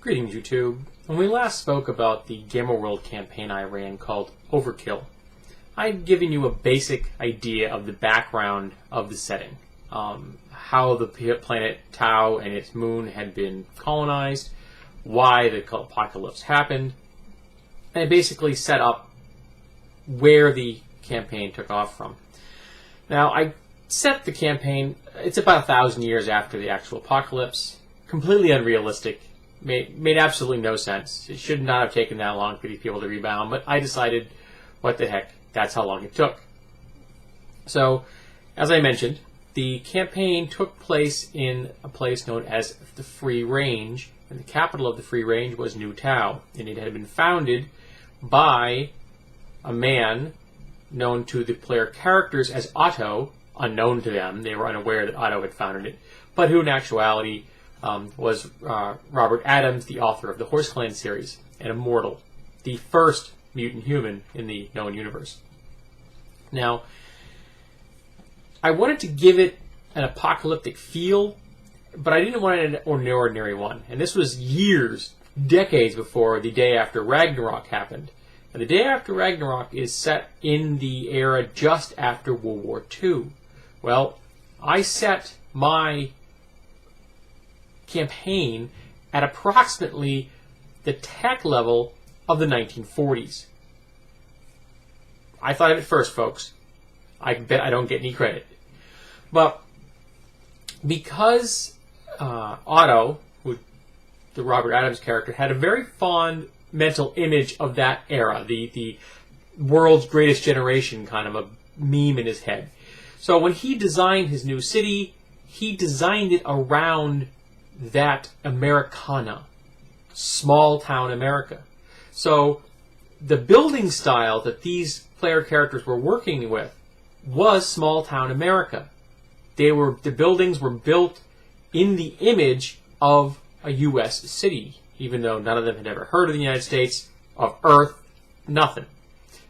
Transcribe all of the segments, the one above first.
Greetings, YouTube. When we last spoke about the Gamer World campaign I ran called Overkill, I had given you a basic idea of the background of the setting, how the planet Tau and its moon had been colonized, why the apocalypse happened, and it basically set up where the campaign took off from. Now, I set the campaign, it's about 1,000 years after the actual apocalypse, completely unrealistic, made absolutely no sense. It should not have taken that long for these people to rebound, but I decided, what the heck, that's how long it took. So, as I mentioned, the campaign took place in a place known as the Free Range, and the capital of the Free Range was New Tau, and it had been founded by a man known to the player characters as Otto, unknown to them. They were unaware that Otto had founded it, but who in actuality was Robert Adams, the author of the Horse Clan series, and Immortal, the first mutant human in the known universe. Now, I wanted to give it an apocalyptic feel, but I didn't want an ordinary one. And this was years, decades before the day after Ragnarok happened. And the day after Ragnarok is set in the era just after World War II. Well, I set my campaign at approximately the tech level of the 1940s. I thought of it first, folks. I bet I don't get any credit. But because Otto, the Robert Adams character, had a very fond mental image of that era, the world's greatest generation kind of a meme in his head. So when he designed his new city, he designed it around that Americana, small town America. So the building style that these player characters were working with was small town America. The buildings were built in the image of a U.S. city, even though none of them had ever heard of the United States, of Earth, nothing.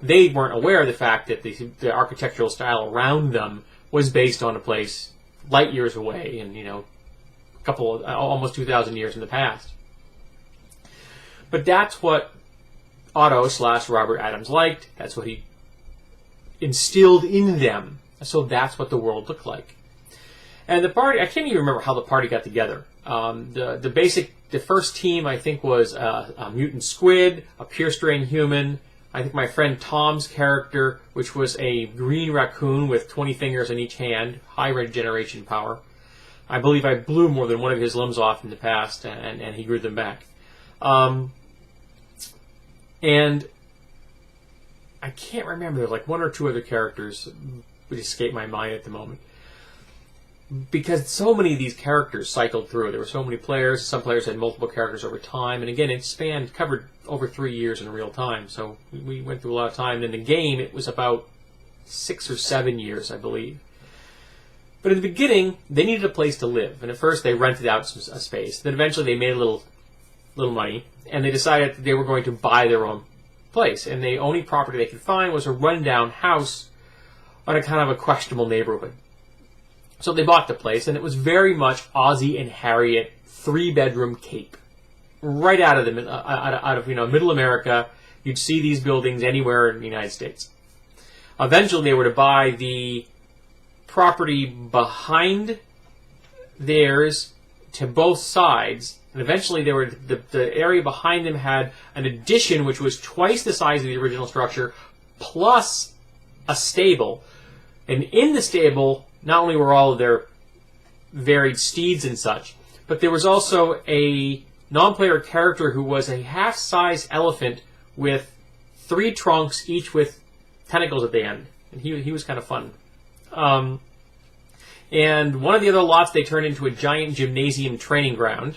They weren't aware of the fact that the architectural style around them was based on a place light years away and, almost 2,000 years in the past. But that's what Otto / Robert Adams liked. That's what he instilled in them. So that's what the world looked like. And the party, I can't even remember how the party got together. The first team, I think, was a mutant squid, a pure strain human. I think my friend Tom's character, which was a green raccoon with 20 fingers on each hand, high regeneration power. I believe I blew more than one of his limbs off in the past, and he grew them back. And I can't remember. There's like one or two other characters which escape my mind at the moment. Because so many of these characters cycled through. There were so many players. Some players had multiple characters over time. And again, it covered over 3 years in real time. So we went through a lot of time. And in the game, it was about 6 or 7 years, I believe. But in the beginning, they needed a place to live. And at first, they rented out a space. Then eventually, they made a little money. And they decided that they were going to buy their own place. And the only property they could find was a rundown house on a kind of a questionable neighborhood. So they bought the place, and it was very much Ozzie and Harriet 3-bedroom cape, right out of middle America. You'd see these buildings anywhere in the United States. Eventually, they were to buy the property behind theirs to both sides, and eventually the area behind them had an addition which was twice the size of the original structure, plus a stable, and in the stable. Not only were all of their varied steeds and such, but there was also a non-player character who was a half-size elephant with 3 trunks, each with tentacles at the end. And he was kind of fun. And one of the other lots they turned into a giant gymnasium training ground.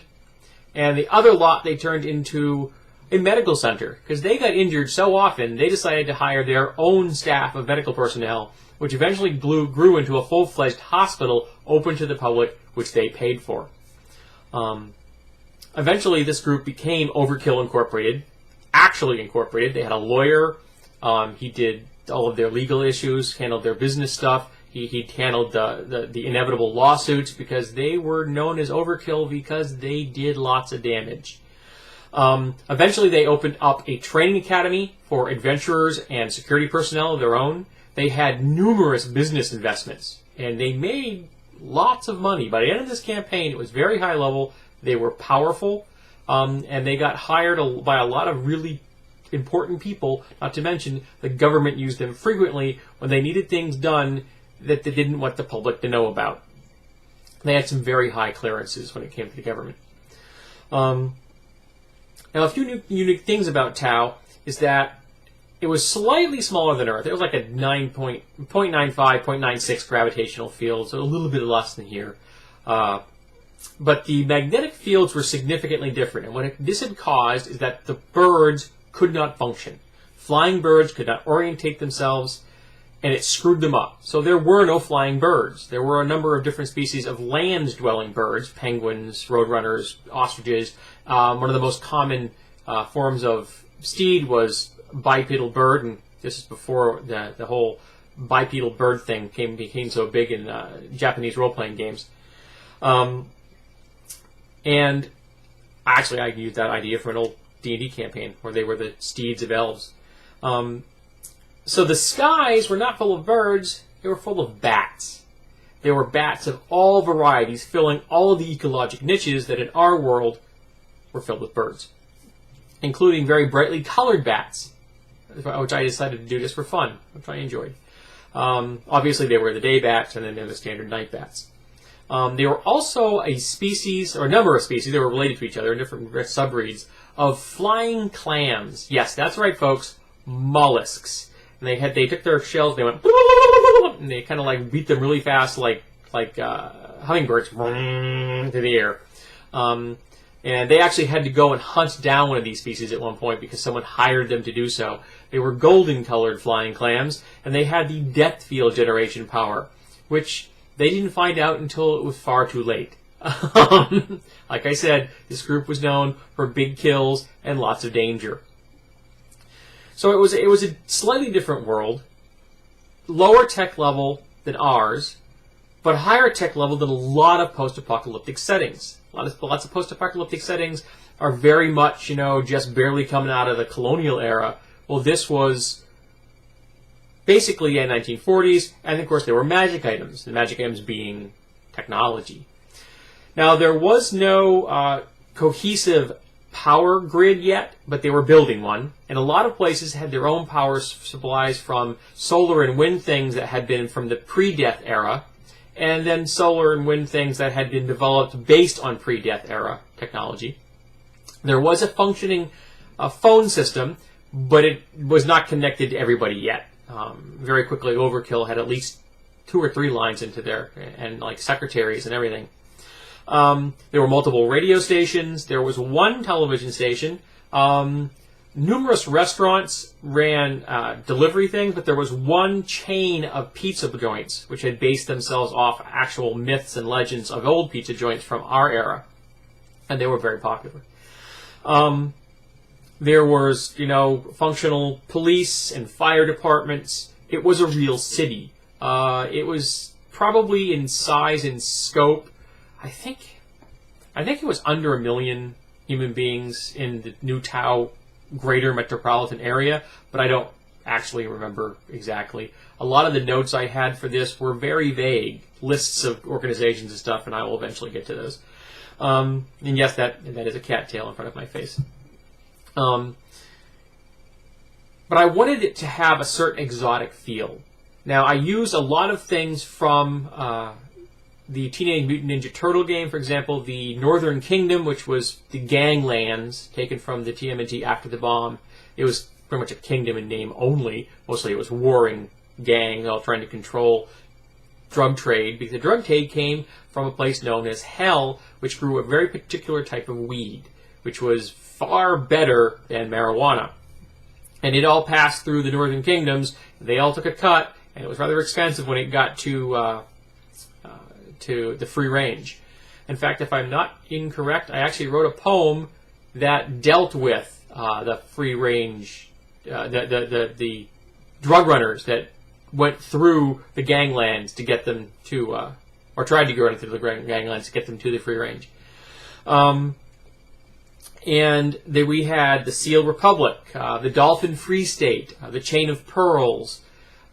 And the other lot they turned into a medical center. Because they got injured so often, they decided to hire their own staff of medical personnel, which eventually grew into a full-fledged hospital open to the public, which they paid for. Eventually, this group became Overkill Incorporated, actually incorporated. They had a lawyer. He did all of their legal issues, handled their business stuff. He handled the inevitable lawsuits because they were known as Overkill because they did lots of damage. Eventually, they opened up a training academy for adventurers and security personnel of their own. They had numerous business investments, and they made lots of money. By the end of this campaign, it was very high level. They were powerful, and they got hired by a lot of really important people. Not to mention, the government used them frequently when they needed things done that they didn't want the public to know about. They had some very high clearances when it came to the government. Now, a few unique things about Tau is that it was slightly smaller than Earth. It was like a 0.95, 0.96 gravitational field, so a little bit less than here. But the magnetic fields were significantly different. And what this had caused is that the birds could not function. Flying birds could not orientate themselves, and it screwed them up. So there were no flying birds. There were a number of different species of land-dwelling birds, penguins, roadrunners, ostriches. One of the most common forms of steed was bipedal bird, and this is before the whole bipedal bird thing became so big in Japanese role-playing games. And actually, I used that idea from an old D&D campaign where they were the steeds of elves. So the skies were not full of birds, they were full of bats. There were bats of all varieties, filling all of the ecological niches that in our world were filled with birds, including very brightly colored bats, which I decided to do just for fun, which I enjoyed. Obviously, they were the day bats, and then there were the standard night bats. They were also a species, or a number of species, they were related to each other in different subbreeds, of flying clams. Yes, that's right, folks, mollusks. And they took their shells, they went, and they kind of like beat them really fast, like hummingbirds, through the air. And they actually had to go and hunt down one of these species at one point because someone hired them to do so. They were golden-colored flying clams, and they had the depth field generation power, which they didn't find out until it was far too late. Like I said, this group was known for big kills and lots of danger. So it was a slightly different world, lower tech level than ours, but higher tech level than a lot of post-apocalyptic settings. Lots of post-apocalyptic settings are very much, just barely coming out of the colonial era. Well, this was basically in 1940s, and of course there were magic items, the magic items being technology. Now, there was no cohesive power grid yet, but they were building one, and a lot of places had their own power supplies from solar and wind things that had been from the pre-death era, and then solar and wind things that had been developed based on pre-death era technology. There was a functioning phone system, but it was not connected to everybody yet. Very quickly, Overkill had at least 2 or 3 lines into there, and like secretaries and everything. There were multiple radio stations. There was one television station. Numerous restaurants ran delivery things, but there was one chain of pizza joints which had based themselves off actual myths and legends of old pizza joints from our era, and they were very popular. There was, functional police and fire departments. It was a real city. It was probably in size and scope, I think it was under 1 million human beings in the New Tau greater metropolitan area, but I don't actually remember exactly. A lot of the notes I had for this were very vague, lists of organizations and stuff, and I will eventually get to those. And yes, that is a cattail in front of my face. But I wanted it to have a certain exotic feel. Now, I used a lot of things from the Teenage Mutant Ninja Turtle game, for example, the Northern Kingdom, which was the ganglands taken from the TMNT after the bomb. It was pretty much a kingdom in name only. Mostly it was warring gangs all trying to control drug trade, because the drug trade came from a place known as Hell, which grew a very particular type of weed, which was far better than marijuana. And it all passed through the Northern Kingdoms. They all took a cut, and it was rather expensive when it got to the free range. In fact, if I'm not incorrect, I actually wrote a poem that dealt with the free range, the drug runners that went through the ganglands to get them to, or tried to go through the ganglands to get them to the free range. And then we had the Seal Republic, the Dolphin Free State, the Chain of Pearls,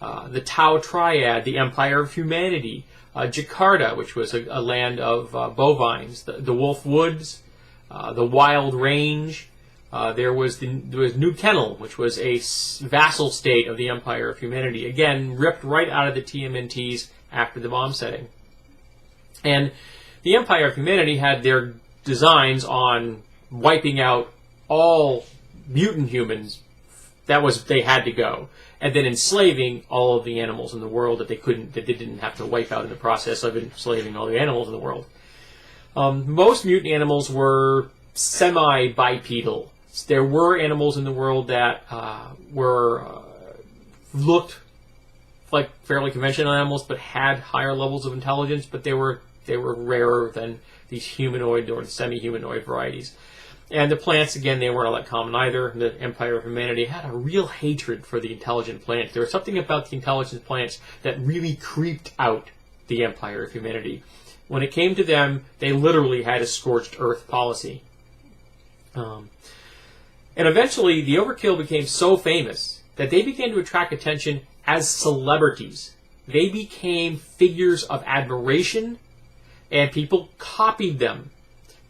the Tau Triad, the Empire of Humanity, Jakarta, which was a land of bovines, the Wolf Woods, the Wild Range. There was New Kennel, which was a vassal state of the Empire of Humanity. Again, ripped right out of the TMNTs after the bomb setting. And the Empire of Humanity had their designs on wiping out all mutant humans. They had to go. And then enslaving all of the animals in the world that they didn't have to wipe out in the process of enslaving all the animals in the world. Most mutant animals were semi-bipedal. There were animals in the world that looked like fairly conventional animals, but had higher levels of intelligence. But they were rarer than these humanoid or semi-humanoid varieties. And the plants, again, they weren't all that common either. The Empire of Humanity had a real hatred for the intelligent plants. There was something about the intelligent plants that really creeped out the Empire of Humanity. When it came to them, they literally had a scorched earth policy. And eventually, the Overkill became so famous that they began to attract attention as celebrities. They became figures of admiration, and people copied them.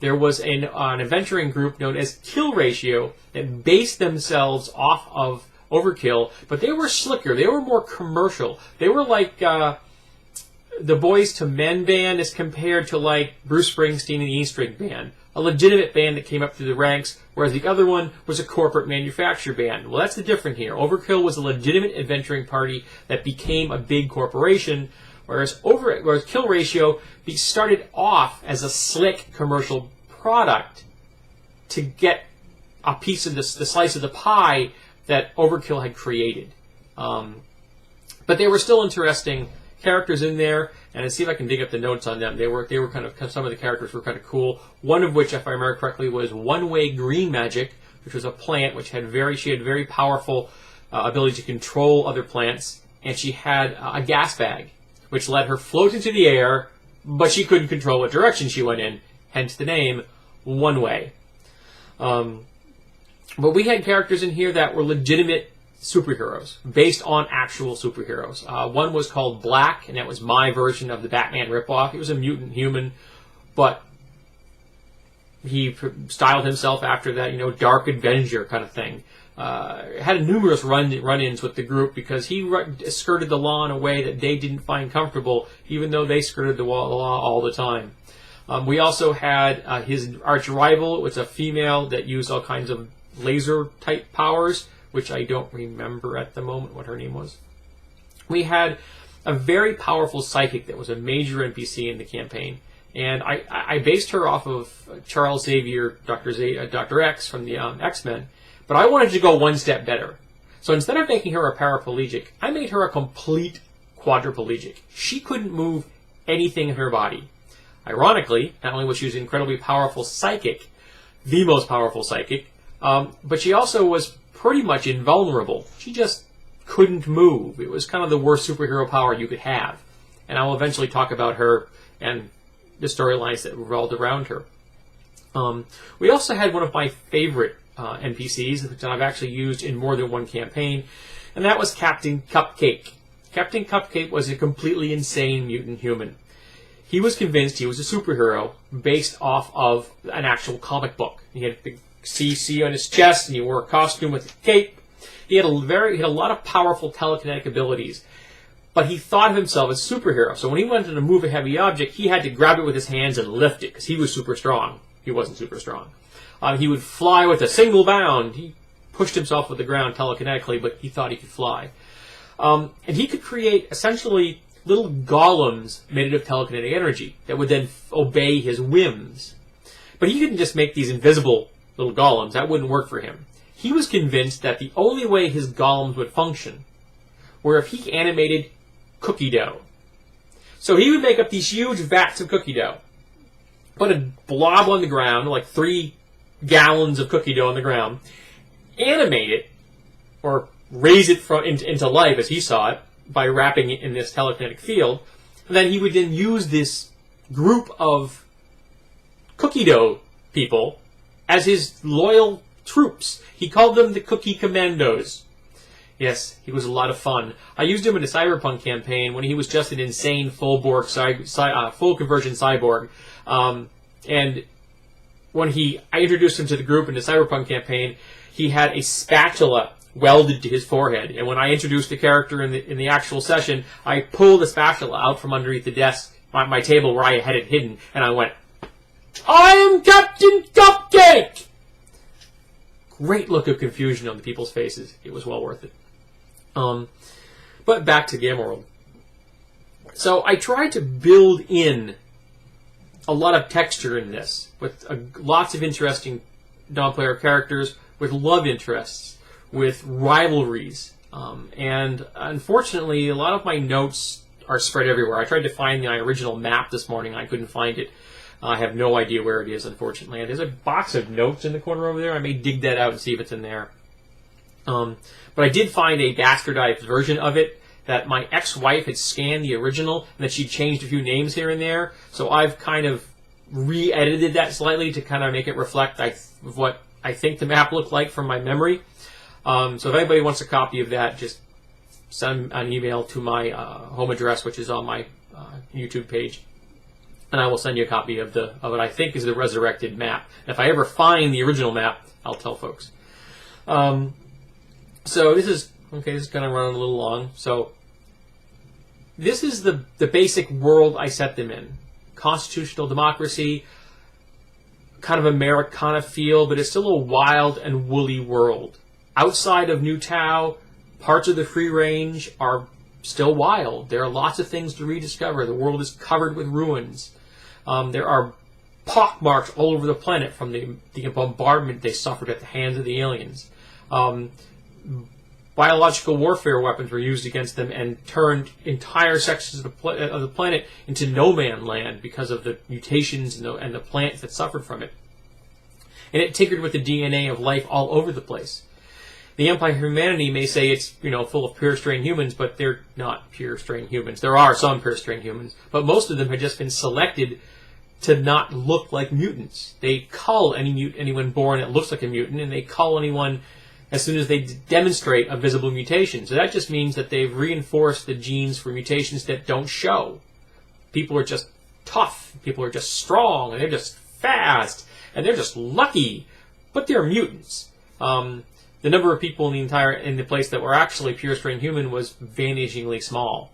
There was an adventuring group known as Kill Ratio that based themselves off of Overkill, but they were slicker. They were more commercial. They were like the Boys to Men band as compared to like Bruce Springsteen and the E String Band, a legitimate band that came up through the ranks, whereas the other one was a corporate manufacturer band. Well, that's the difference here. Overkill was a legitimate adventuring party that became a big corporation, whereas Kill Ratio started off as a slick commercial product to get a piece of the slice of the pie that Overkill had created. But they were still interesting characters in there, and let's see if I can dig up the notes on them. They were kind of, some of the characters were kind of cool. One of which, if I remember correctly, was One-Way Green Magic, which was a plant which had very powerful ability to control other plants, and she had a gas bag, which let her float into the air, but she couldn't control what direction she went in, hence the name One Way. But we had characters in here that were legitimate superheroes, based on actual superheroes. One was called Black, and that was my version of the Batman ripoff. He was a mutant human, but he styled himself after that, Dark Avenger kind of thing. Had numerous run-ins with the group because he skirted the law in a way that they didn't find comfortable, even though they skirted the law all the time. We also had his arch rival. It was a female that used all kinds of laser-type powers, which I don't remember at the moment what her name was. We had a very powerful psychic that was a major NPC in the campaign. And I based her off of Charles Xavier, Dr. X from the X-Men. But I wanted to go one step better. So instead of making her a paraplegic, I made her a complete quadriplegic. She couldn't move anything in her body. Ironically, not only was she an incredibly powerful psychic, the most powerful psychic, but she also was pretty much invulnerable. She just couldn't move. It was kind of the worst superhero power you could have. And I will eventually talk about her and the storylines that revolved around her. We also had one of my favorite NPCs that I've actually used in more than one campaign, and that was Captain Cupcake. Captain Cupcake was a completely insane mutant human. He was convinced he was a superhero based off of an actual comic book. He had a big CC on his chest, and he wore a costume with a cape. He had a lot of powerful telekinetic abilities, but he thought of himself as a superhero. So when he wanted to move a heavy object, he had to grab it with his hands and lift it because he was super strong. He wasn't super strong. He would fly with a single bound. He pushed himself with the ground telekinetically, but he thought he could fly. And he could create essentially little golems made of telekinetic energy that would then obey his whims. But he couldn't just make these invisible little golems. That wouldn't work for him. He was convinced that the only way his golems would function were if he animated cookie dough. So he would make up these huge vats of cookie dough, put a blob on the ground, like 3 gallons of cookie dough on the ground, animate it, or raise it into life as he saw it, by wrapping it in this telekinetic field. And then he would then use this group of cookie dough people as his loyal troops. He called them the Cookie Commandos. Yes, he was a lot of fun. I used him in a Cyberpunk campaign when he was just an insane full conversion cyborg. And when I introduced him to the group in the Cyberpunk campaign, he had a spatula welded to his forehead. And when I introduced the character in the actual session, I pulled the spatula out from underneath the desk, my table where I had it hidden, and I went, "I am Captain Cupcake!" Great look of confusion on the people's faces. It was well worth it. But back to Gamma World. So I tried to build in a lot of texture in this, with lots of interesting non-player characters, with love interests, with rivalries. And unfortunately, a lot of my notes are spread everywhere. I tried to find my original map this morning. I couldn't find it. I have no idea where it is, unfortunately. And there's a box of notes in the corner over there. I may dig that out and see if it's in there. But I did find a bastardized version of it that my ex-wife had scanned the original and that she changed a few names here and there. So I've kind of re-edited that slightly to kind of make it reflect what I think the map looked like from my memory. So if anybody wants a copy of that, just send an email to my home address, which is on my YouTube page, and I will send you a copy of what I think is the resurrected map. And if I ever find the original map, I'll tell folks. So this is kind of running a little long. So this is the basic world I set them in. Constitutional democracy, kind of Americana feel, but it's still a wild and woolly world. Outside of New Tau, parts of the Free Range are still wild. There are lots of things to rediscover. The world is covered with ruins. There are pockmarks all over the planet from the bombardment they suffered at the hands of the aliens. Biological warfare weapons were used against them and turned entire sections of the planet into no-man land because of the mutations and the plants that suffered from it. And it tinkered with the DNA of life all over the place. The Empire of Humanity may say it's full of pure strain humans, but they're not pure strain humans. There are some pure strain humans, but most of them have just been selected to not look like mutants. They cull anyone born that looks like a mutant, and they cull anyone as soon as they demonstrate a visible mutation. So that just means that they've reinforced the genes for mutations that don't show. People are just tough. People are just strong, and they're just fast, and they're just lucky. But they're mutants. The number of people in the place that were actually pure strain human was vanishingly small.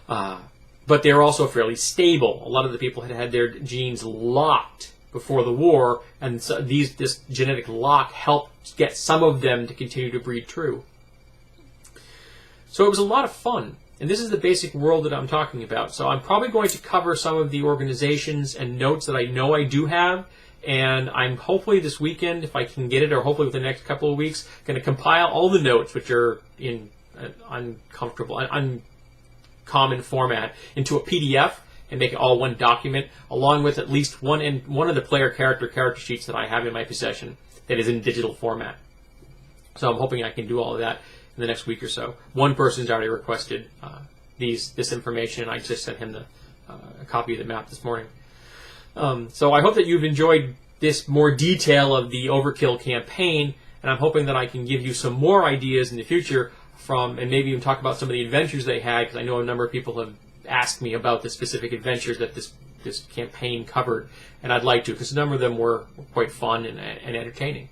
But they were also fairly stable. A lot of the people had their genes locked before the war, and so this genetic lock helped get some of them to continue to breed true. So it was a lot of fun, and this is the basic world that I'm talking about. So I'm probably going to cover some of the organizations and notes that I know I do have, and I'm hopefully this weekend, if I can get it, or hopefully within the next couple of weeks, going to compile all the notes, which are in uncommon format, into a PDF and make it all one document, along with at least one of the player character sheets that I have in my possession that is in digital format. So I'm hoping I can do all of that in the next week or so. One person's already requested this information, and I just sent him a copy of the map this morning. So I hope that you've enjoyed this more detail of the Overkill campaign, and I'm hoping that I can give you some more ideas in the future and maybe even talk about some of the adventures they had, because I know a number of people have asked me about the specific adventures that this campaign covered, and I'd like to, because a number of them were quite fun and entertaining.